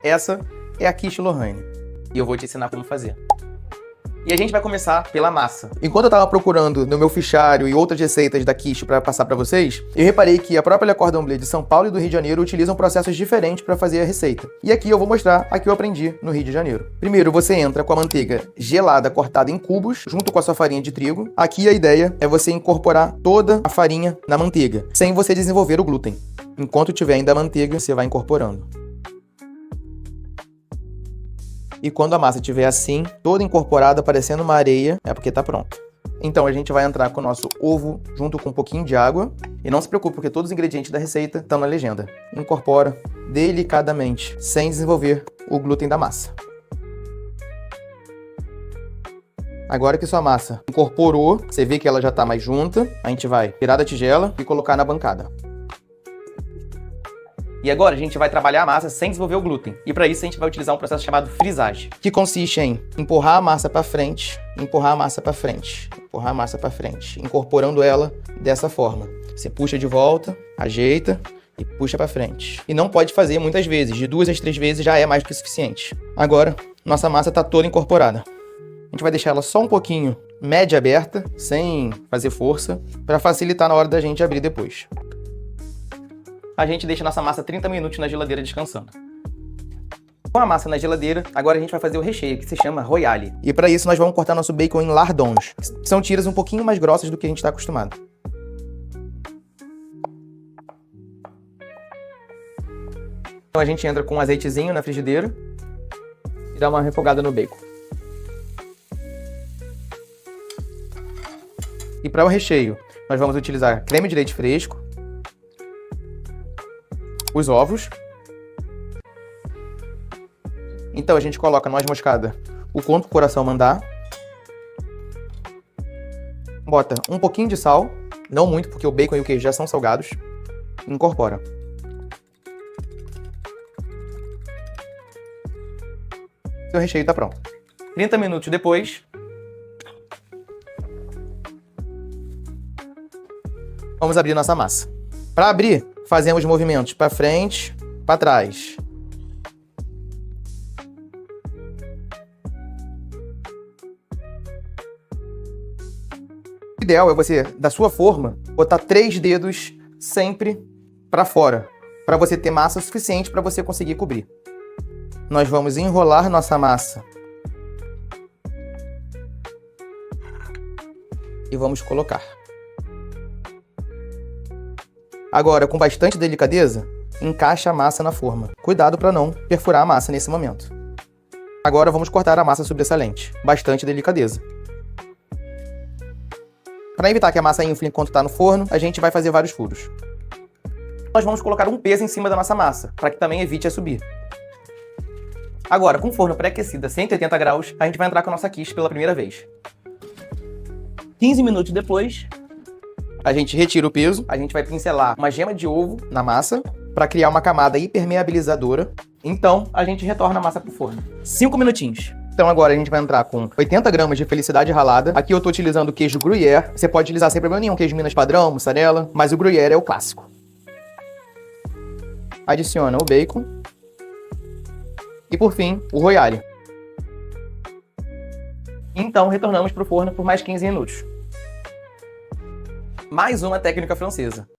Essa é a quiche Lohane e eu vou te ensinar como fazer. E a gente vai começar pela massa. Enquanto eu tava procurando no meu fichário e outras receitas da quiche para passar para vocês, eu reparei que a própria Le Cordon Bleu de São Paulo e do Rio de Janeiro utilizam processos diferentes para fazer a receita. E aqui eu vou mostrar a que eu aprendi no Rio de Janeiro. Primeiro, você entra com a manteiga gelada cortada em cubos, junto com a sua farinha de trigo. Aqui a ideia é você incorporar toda a farinha na manteiga, sem você desenvolver o glúten. Enquanto tiver ainda a manteiga, você vai incorporando. E quando a massa estiver assim, toda incorporada, parecendo uma areia, é porque tá pronto. Então a gente vai entrar com o nosso ovo junto com um pouquinho de água. E não se preocupe, porque todos os ingredientes da receita estão na legenda. Incorpora delicadamente, sem desenvolver o glúten da massa. Agora que sua massa incorporou, você vê que ela já está mais junta, a gente vai tirar da tigela e colocar na bancada. E agora a gente vai trabalhar a massa sem desenvolver o glúten. E para isso a gente vai utilizar um processo chamado frisagem, que consiste em empurrar a massa para frente, empurrar a massa para frente, empurrar a massa para frente, incorporando ela dessa forma. Você puxa de volta, ajeita e puxa para frente. E não pode fazer muitas vezes, de 2 a 3 vezes já é mais do que suficiente. Agora, nossa massa está toda incorporada. A gente vai deixar ela só um pouquinho média aberta, sem fazer força, para facilitar na hora da gente abrir depois. A gente deixa nossa massa 30 minutos na geladeira descansando. Com a massa na geladeira, agora a gente vai fazer o recheio, que se chama royale. E para isso nós vamos cortar nosso bacon em lardons. São tiras um pouquinho mais grossas do que a gente está acostumado. Então a gente entra com um azeitezinho na frigideira e dá uma refogada no bacon. E para o recheio, nós vamos utilizar creme de leite fresco, os ovos. Então a gente coloca noz moscada o quanto o coração mandar. Bota um pouquinho de sal, não muito, porque o bacon e o queijo já são salgados. Incorpora. Seu recheio está pronto. 30 minutos depois, vamos abrir nossa massa. Para abrir, fazemos movimentos para frente, para trás. O ideal é você, da sua forma, botar 3 dedos sempre para fora, para você ter massa suficiente para você conseguir cobrir. Nós vamos enrolar nossa massa e vamos colocar. Agora, com bastante delicadeza, encaixa a massa na forma. Cuidado para não perfurar a massa nesse momento. Agora vamos cortar a massa sobressalente. Bastante delicadeza. Para evitar que a massa infle enquanto está no forno, a gente vai fazer vários furos. Nós vamos colocar um peso em cima da nossa massa, para que também evite a subir. Agora, com o forno pré-aquecido a 180 graus, a gente vai entrar com a nossa quiche pela primeira vez. 15 minutos depois, a gente retira o peso, a gente vai pincelar uma gema de ovo na massa para criar uma camada hipermeabilizadora. Então, a gente retorna a massa para o forno. 5 minutinhos. Então agora a gente vai entrar com 80 gramas de felicidade ralada. Aqui eu estou utilizando o queijo Gruyère. Você pode utilizar sem problema nenhum, queijo Minas padrão, mussarela, mas o Gruyère é o clássico. Adiciona o bacon. E por fim, o royale. Então retornamos para o forno por mais 15 minutos. Mais uma técnica francesa.